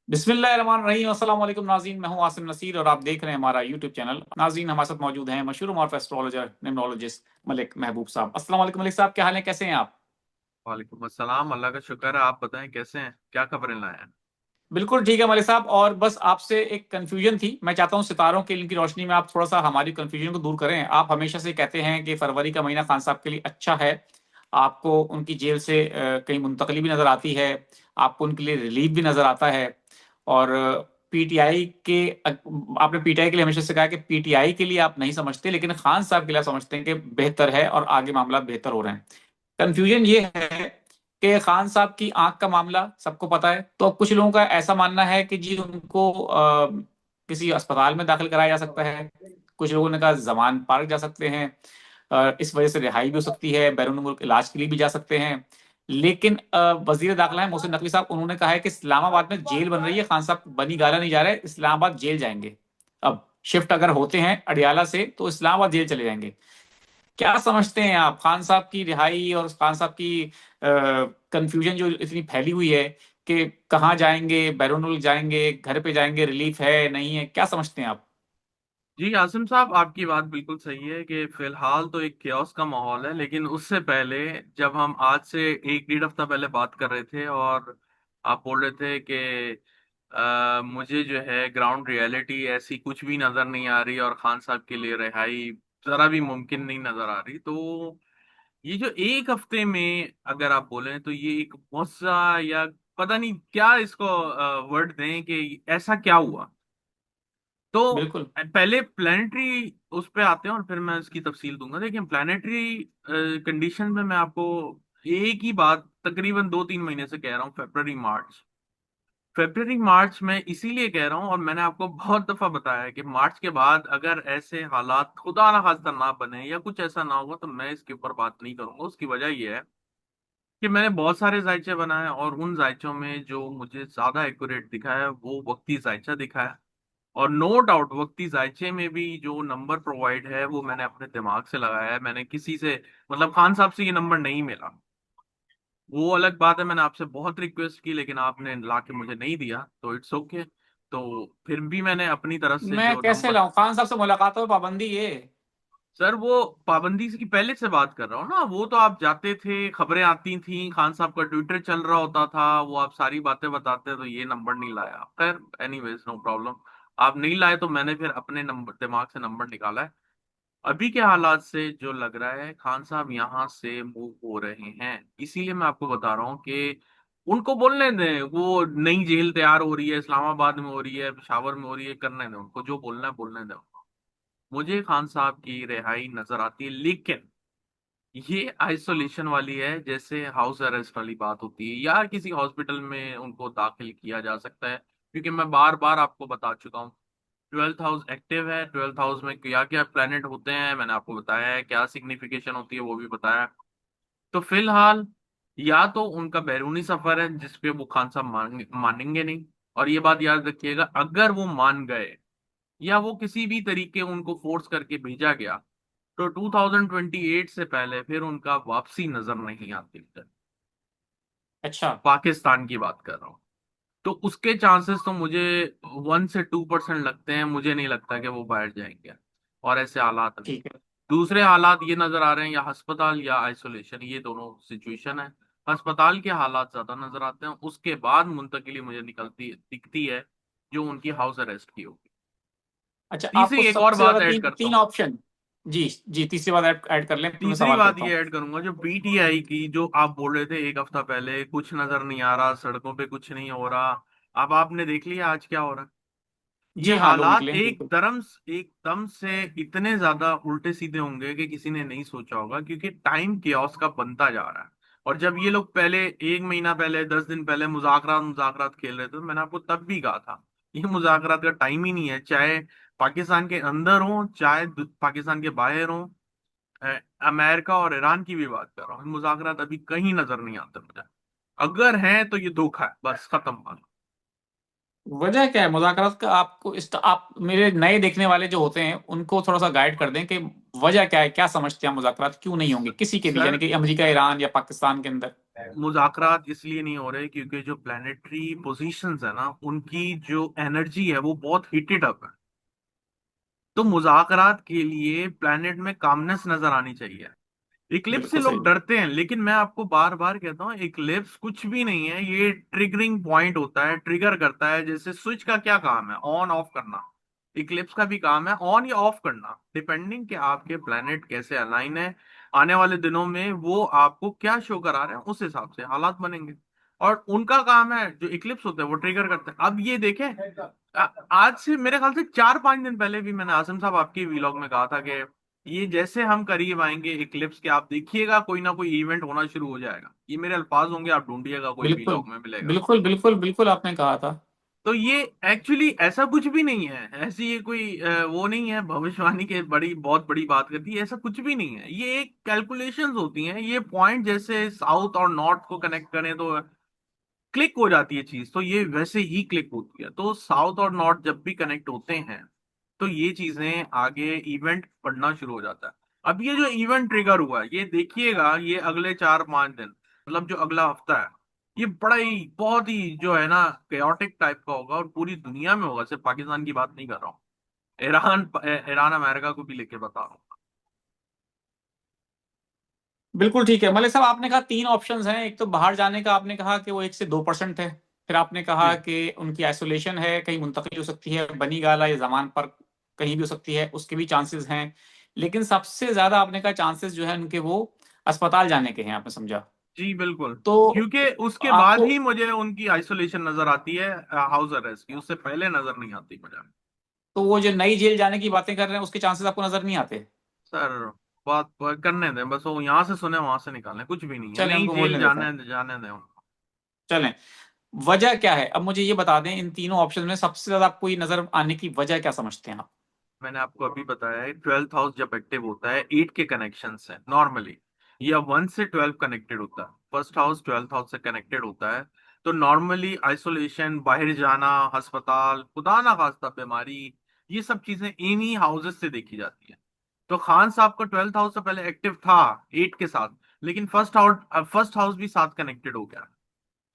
बिस्मिल्लाहिर्रहमानिर्रहीम। अस्सलाम वालेकुम नाज़रीन, मैं हूं आसिम नसीर और आप देख रहे हैं हमारा यूट्यूब चैनल। नाज़रीन, हमारे साथ मौजूद हैं मशहूर मारूफ एस्ट्रोलॉजर न्यूमरोलॉजिस्ट मलिक महबूब साहब। अस्सलाम वालेकुम मलिक साहब, क्या हाल है, कैसे हैं आप? वालेकुम अस्सलाम। अल्लाह का शुक्र है। आप बताएं कैसे हैं, क्या खबरें लाए हैं। बिल्कुल ठीक है मलिक साहब, और बस आपसे एक कन्फ्यूजन थी। मैं चाहता हूं सितारों की इनकी रोशनी में आप थोड़ा सा हमारी कन्फ्यूजन को दूर करें। आप हमेशा से कहते हैं कि फरवरी का महीना खान साहब के लिए अच्छा है। आपको उनकी जेल से कहीं मुंतकली भी नजर आती है, आपको उनके लिए रिलीफ भी नजर आता है। और पीटीआई के आपने पीटीआई के लिए हमेशा से कहा कि पीटीआई के लिए आप नहीं समझते, लेकिन खान साहब के लिए आप समझते हैं कि बेहतर है और आगे मामला बेहतर हो रहे हैं। कंफ्यूजन ये है कि खान साहब की आंख का मामला सबको पता है, तो अब कुछ लोगों का ऐसा मानना है कि जी उनको किसी अस्पताल में दाखिल कराया जा सकता है। कुछ लोगों ने कहा जमान पार्क जा सकते हैं, इस वजह से रिहाई भी हो सकती है, बैरून मुल्क इलाज के लिए भी जा सकते हैं। लेकिन वजीर दाखिला है मोहसिन नकवी साहब, उन्होंने कहा है कि इस्लामाबाद में जेल बन रही है, खान साहब बनी गाला नहीं जा रहा है, इस्लामाबाद जेल जाएंगे। अब शिफ्ट अगर होते हैं अडियाला से तो इस्लामाबाद जेल चले जाएंगे। क्या समझते हैं आप खान साहब की रिहाई और खान साहब की कंफ्यूजन जो इतनी फैली हुई है कि कहाँ जाएंगे, बैरूनुल जाएंगे, घर पे जाएंगे, रिलीफ है नहीं है, क्या समझते हैं आप? जी आसिम साहब, आपकी बात बिल्कुल सही है कि फिलहाल तो एक क्योस का माहौल है, लेकिन उससे पहले जब हम आज से एक डेढ़ हफ्ता पहले बात कर रहे थे और आप बोल रहे थे कि मुझे जो है ग्राउंड रियलिटी ऐसी कुछ भी नजर नहीं आ रही और खान साहब के लिए रिहाई जरा भी मुमकिन नहीं नजर आ रही, तो ये जो एक हफ्ते में अगर आप बोलें तो ये एक गुस्सा या पता नहीं क्या इसको वर्ड दें कि ऐसा क्या हुआ। तो बिल्कुल। पहले प्लानिटरी उस पे आते हैं और फिर मैं इसकी तफसील दूंगा। देखिए, प्लानिटरी कंडीशन में मैं आपको एक ही बात तकरीबन 2-3 महीने से कह रहा हूँ, फेब्रवरी मार्च में इसीलिए कह रहा हूँ और मैंने आपको बहुत दफा बताया है कि मार्च के बाद अगर ऐसे हालात खुदा ना खास्ता ना बने या कुछ ऐसा ना होगा तो मैं इसके ऊपर बात नहीं करूंगा। उसकी वजह यह है कि मैंने बहुत सारे जायचे बनाए और उन जायचों में जो मुझे ज्यादा एक्यूरेट दिखा है वो वक्ती जायचा दिखा है। और नो डाउट वक्ती जायचे में भी जो नंबर प्रोवाइड है वो मैंने अपने दिमाग से लगाया है। मैंने किसी से मतलब खान साहब से ये नंबर नहीं मिला, वो अलग बात है। मैंने आपसे बहुत रिक्वेस्ट की लेकिन आपने ला के मुझे नहीं दिया, तो इट्स ओके। तो फिर भी मैंने अपनी तरफ से मैं जो कैसे नंबर। लाऊं खान साहब से मुलाकात हो, पाबंदी ये। सर वो पाबंदी की पहले से बात कर रहा हूँ ना, वो तो आप जाते थे, खबरें आती थी, खान साहब का ट्विटर चल रहा होता था, वो आप सारी बातें बताते, तो ये नंबर नहीं लाया। खैर एनीवेज नो प्रॉब्लम। आप नहीं लाए तो मैंने फिर अपने नंबर दिमाग से नंबर निकाला है। अभी के हालात से जो लग रहा है खान साहब यहाँ से मूव हो रहे हैं, इसीलिए मैं आपको बता रहा हूँ कि उनको बोलने दें। वो नई जेल तैयार हो रही है, इस्लामाबाद में हो रही है, पेशावर में हो रही है, करने दें उनको, जो बोलना है बोलने दें उनको। मुझे खान साहब की रिहाई नजर आती है, लेकिन ये आइसोलेशन वाली है, जैसे हाउस अरेस्ट वाली बात होती है, या किसी हॉस्पिटल में उनको दाखिल किया जा सकता है। क्योंकि मैं बार बार आपको बता चुका हूँ, 12th हाउस एक्टिव है, 12th हाउस में क्या क्या प्लेनेट होते हैं मैंने आपको बताया है, क्या सिग्निफिकेशन होती है वो भी बताया है। तो फिलहाल या तो उनका बैरूनी सफर है जिसपे वो खान साहब मानेंगे नहीं। और ये बात याद रखिएगा, अगर वो मान गए या वो किसी भी तरीके उनको फोर्स करके भेजा गया तो 2028 से पहले फिर उनका वापसी नजर नहीं आती है। अच्छा। पाकिस्तान की बात कर रहा हूँ। तो उसके चांसेस तो मुझे 1 से 2% लगते हैं, मुझे नहीं लगता कि वो बाहर जाएंगे। और ऐसे हालात में ठीक है। दूसरे हालात ये नजर आ रहे हैं, या अस्पताल या आइसोलेशन, ये दोनों सिचुएशन है। अस्पताल के हालात ज्यादा नजर आते हैं, उसके बाद मुंतकिली मुझे निकलती दिखती है जो उनकी हाउस अरेस्ट की होगी। अच्छा, आपको तीसरी एक और सबसे बात ज्यादा ऐड तीन करता तीन हूँ। ऑप्शन। जी जी, तीसरी बात ऐड कर लें फिर मैं तीसरी सवाल बात करता ये हूँ। ऐड करूंगा, जो पीटीआई की जो आप बोल रहे थे एक हफ्ता पहले, कुछ नजर नहीं आ रहा, सड़कों पे कुछ नहीं हो रहा। अब आपने देख लिया आज क्या हो रहा है। ये जी हाँ, लोग हालात निकले हैं बिल्कुल। एकदम से इतने ज्यादा उल्टे सीधे होंगे कि किसी ने नहीं सोचा होगा, क्योंकि टाइम केओस का बनता जा रहा है। और जब ये लोग पहले 1 महीना पहले, 10 दिन पहले मुज़ाकरात मुज़ाकरात खेल रहे थे, तो मैंने आपको तब भी कहा था ये मुज़ाकरात का टाइम ही नहीं है, चाहे पाकिस्तान के अंदर हो चाहे पाकिस्तान के बाहर हो। अमेरिका और ईरान की भी बात कर रहा हूँ, मुज़ाकरात अभी कहीं नजर नहीं आते मुझे। अगर है तो ये धोखा है, बस खत्म बात। वजह क्या है मुज़ाकरात का? आपको आप मेरे नए देखने वाले जो होते हैं उनको थोड़ा सा गाइड कर दें कि वजह क्या है, क्या समझते हैं मुज़ाकरात क्यों नहीं होंगे किसी के भी, यानी सर कि अमेरिका, ईरान या पाकिस्तान के अंदर। मुज़ाकरात इसलिए नहीं हो रहे क्योंकि जो प्लानिटरी पोजीशंस है ना, उनकी जो एनर्जी है वो बहुत हीटेड अप है। तो मुज़ाकरात के लिए प्लैनेट में कामनेस नजर आनी चाहिए। इक्लिप्स से बिल्कुल सही। लोग डरते हैं, लेकिन मैं आपको बार बार कहता हूँ इक्लिप्स कुछ भी नहीं है, ये ट्रिगरिंग पॉइंट होता है, ट्रिगर करता है। जैसे स्विच का क्या काम है? ऑन ऑफ करना। इक्लिप्स का भी काम है ऑन या ऑफ करना, डिपेंडिंग कि आपके प्लैनेट कैसे अलाइन है। आने वाले दिनों में वो आपको क्या शो करा रहे हैं, उस हिसाब से हालात बनेंगे। और उनका काम है, जो इक्लिप्स होते हैं वो ट्रिगर करते हैं। अब ये देखें, आज से मेरे ख्याल से 4-5 दिन पहले भी मैंने आसिम साहब आपके व्लॉग में कहा था कि ये जैसे हम करीब आएंगे इक्लिप्स के, आप देखिएगा कोई ना कोई इवेंट होना शुरू हो जाएगा। ये मेरे अल्फाज होंगे, आप ढूंढिएगा कोई बिल्कुल व्लॉग में मिलेगा। बिल्कुल बिल्कुल बिल्कुल आपने कहा था। तो ये एक्चुअली ऐसा कुछ भी नहीं है, ऐसी ये कोई वो नहीं है भविष्यवाणी के बड़ी बहुत बड़ी बात करती है, ऐसा कुछ भी नहीं है। ये एक कैलकुलेशंस होती हैं। ये पॉइंट जैसे साउथ और नॉर्थ को कनेक्ट करें तो क्लिक हो जाती है चीज, तो ये वैसे ही क्लिक होती है। तो साउथ और नॉर्थ जब भी कनेक्ट होते हैं तो ये चीजें आगे इवेंट बढ़ना शुरू हो जाता है। अब ये जो इवेंट ट्रिगर हुआ है, ये देखिएगा, ये अगले 4-5 दिन, मतलब जो अगला हफ्ता है, ये बड़ा ही बहुत ही जो है ना chaotic टाइप का होगा, और पूरी दुनिया में होगा, सिर्फ पाकिस्तान की बात नहीं कर रहा हूँ। ईरान ईरान अमेरिका को भी लेके बता रहा हूँ। बिल्कुल ठीक है मलिक साहब, आपने कहा तीन ऑप्शंस हैं। एक तो बाहर जाने का, आपने कहा कि वो 1 से 2% है। फिर आपने कहा जी कि उनकी आइसोलेशन है, कहीं मुंतकिल हो सकती है, बनी गाला या जमान पर कहीं भी हो सकती है, उसके भी चांसेस हैं। लेकिन सबसे ज्यादा आपने कहा चांसेस जो है उनके वो अस्पताल जाने के हैं, आपने समझा। जी बिल्कुल। तो क्योंकि उसके बाद आपको, ही मुझे उनकी आइसोलेशन नजर आती है, हाउस अरेस्ट की, उससे पहले नजर नहीं आती मुझे। तो वो जो नई जेल जाने की बातें कर रहे हैं उसके चांसेस आपको नजर नहीं आते? सर बात करने दें, बस वो यहाँ से सुने वहां से निकालें, कुछ भी नहीं है, चलें नई उनको जेल बोलने देते हैं। जाने जाने दें उनको। चलें, वजह क्या है अब मुझे ये बता दें, इन तीनों ऑप्शन में सबसे ज्यादा आपको ये नजर आने की वजह क्या समझते हैं आप? मैंने आपको अभी बताया है, 12th हाउस जब एक्टिव होता है 8 के कनेक्शन है नॉर्मली, या 1 से 12 कनेक्टेड होता है, फर्स्ट हाउस 12th हाउस से कनेक्टेड होता है। तो नॉर्मली आइसोलेशन, बाहर जाना, अस्पताल, खुदा ना खास्ता बीमारी, ये सब चीजें इन्हीं हाउसेस से देखी जाती है। तो खान साहब का 12th हाउस से पहले एक्टिव था 8 के साथ, लेकिन फर्स्ट हाउस भी साथ कनेक्टेड हो गया।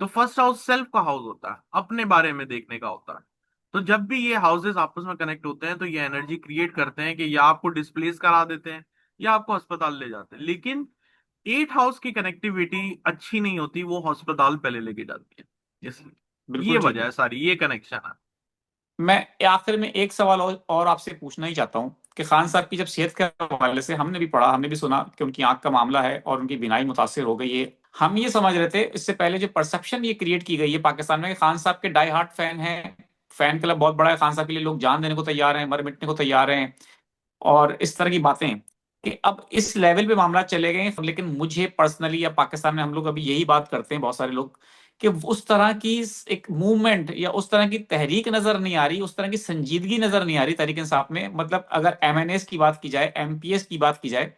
तो फर्स्ट हाउस सेल्फ का हाउस होता है, अपने बारे में देखने का होता है। तो जब भी ये हाउसेस आपस में कनेक्ट होते हैं तो ये एनर्जी क्रिएट करते हैं कि या आपको डिस्प्लेस करा देते हैं या आपको अस्पताल ले जाते हैं। लेकिन 8 हाउस की कनेक्टिविटी अच्छी नहीं होती, वो अस्पताल पहले लेके जाती है। इसलिए ये बिल्कुल ठीक वजह है। है सारी, ये कनेक्शन है। मैं आखिर में एक सवाल और आपसे पूछना ही चाहता हूँ कि खान साहब की जब सेहत के हवाले से हमने भी पढ़ा, हमने भी सुना कि उनकी आंख का मामला है और उनकी बीनाई मुतासिर हो गई है। हम ये समझ रहे थे इससे पहले, जो परसेप्शन ये क्रिएट की गई है पाकिस्तान में कि खान साहब के डाई हार्ट फैन हैं, फैन क्लब बहुत बड़ा है खान साहब के लिए, लोग जान देने को तैयार हैं, मर मिटने को तैयार हैं, और इस तरह की बातें, कि अब इस लेवल पे मामला चले गए हैं। लेकिन मुझे पर्सनली, या पाकिस्तान में हम लोग अभी यही बात करते हैं बहुत सारे लोग, कि उस तरह की एक मूवमेंट या उस तरह की तहरीक नजर नहीं आ रही, उस तरह की संजीदगी नजर नहीं आ रही तहरीक इंसाफ में। मतलब अगर एमएनएस की बात की जाए, एमपीएस की बात की जाए,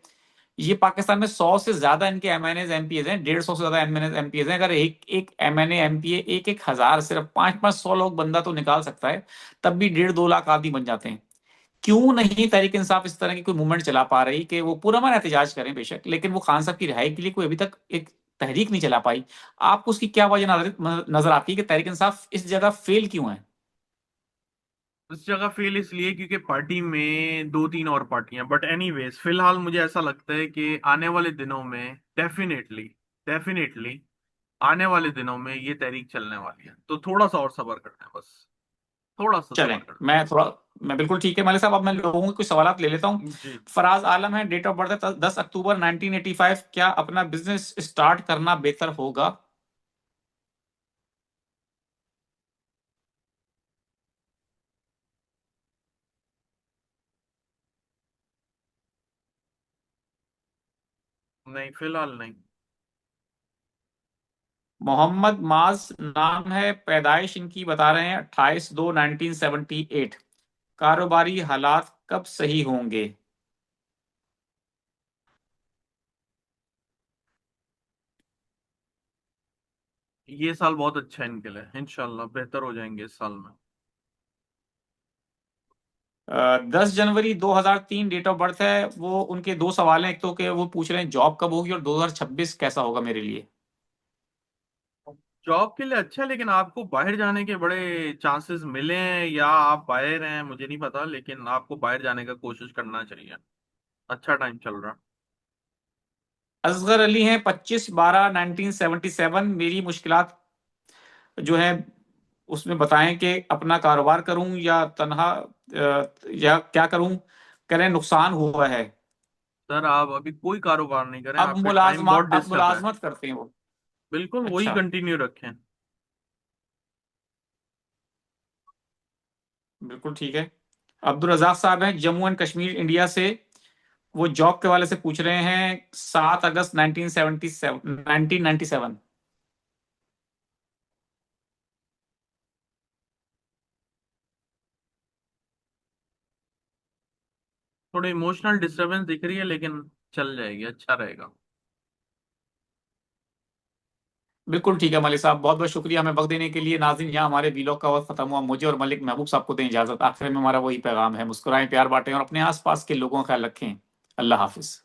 ये पाकिस्तान में 100 से ज्यादा इनके एमएनएस एमपीएस हैं, 150 से ज्यादा एमएनएस एमपीएस हैं। अगर एक एक एमएनए एमपीए एक एक हजार, सिर्फ 5-5 100 लोग बंदा तो निकाल सकता है, तब भी 1.5-2 लाख आदमी बन जाते हैं। क्यों नहीं तहरीक इंसाफ इस तरह की कोई मूवमेंट चला पा रही कि वो पुरअमन एहतजाज करें बेशक, लेकिन वो खान साहब की रिहाई के लिए कोई अभी तक एक तहरीक नहीं चला पाई? आपको उसकी क्या वजह नजर आती है कि तहरीक इंसाफ इस जगह फेल क्यों है? उस जगह फेल इसलिए क्योंकि पार्टी में 2-3 और पार्टियां, बट एनीवेज फिलहाल मुझे ऐसा लगता है कि आने वाले दिनों में डेफिनेटली, डेफिनेटली आने वाले दिनों में ये तहरीक चलने वाली है। तो थोड़ा सा और सब्र करते हैं, बस थोड़ा सा चलें, सब्र करते मैं बिल्कुल ठीक है मलिक साहब, अब मैं लोगों के कुछ सवाल ले लेता हूँ। हैं। जी। फराज आलम है, डेट ऑफ बर्थ है 10 अक्टूबर 1985, क्या अपना बिजनेस स्टार्ट करना बेहतर होगा? नहीं, फिलहाल नहीं। मोहम्मद माज नाम है, पैदाइश इनकी बता रहे हैं 28/2/1978, कारोबारी हालात कब सही होंगे? ये साल बहुत अच्छा है इनके लिए, इंशाल्लाह बेहतर हो जाएंगे इस साल में। 10 जनवरी 2003 डेट ऑफ बर्थ है। वो उनके दो सवाल हैं, एक तो कि वो पूछ रहे हैं जॉब कब होगी, और 2026 कैसा होगा मेरे लिए। जॉब के लिए अच्छा है, लेकिन आपको बाहर जाने के बड़े चांसेस मिले हैं, या आप बाहर हैं मुझे नहीं पता, लेकिन आपको बाहर जाने का कोशिश करना चाहिए। अच्छा टाइम चल रहा। असगर अली हैं, 25/12/1977। मेरी मुश्किलात जो है उसमें बताएं कि अपना कारोबार करूं या तनहा, या क्या करूं। कह रहे हैं नुकसान हुआ है। सर आप अभी कोई कारोबार नहीं करें, आपके टाइम बहुत अब डिस्टर्ब है। मुलाजमत करते हैं वो। बिल्कुल वही अच्छा, कंटिन्यू रखें। बिल्कुल ठीक है। अब्दुल रजाक साहब हैं, जम्मू एंड कश्मीर, इंडिया से। वो जॉब के वाले से पूछ रहे हैं, 7 अगस्त 1997। थोड़ी इमोशनल डिस्टरबेंस दिख रही है, लेकिन चल जाएगी, अच्छा रहेगा। बिल्कुल ठीक है मलिक साहब, बहुत बहुत शुक्रिया हमें वक्त देने के लिए। नाज़रीन, यहाँ हमारे वीलॉग का वक्त खत्म हुआ। मुझे और मलिक महबूब साहब को दें इजाजत। आखिर में हमारा वही पैगाम है, मुस्कुराएं, प्यार बांटें और अपने आसपास के लोगों का ख्याल रखें। अल्लाह हाफिज।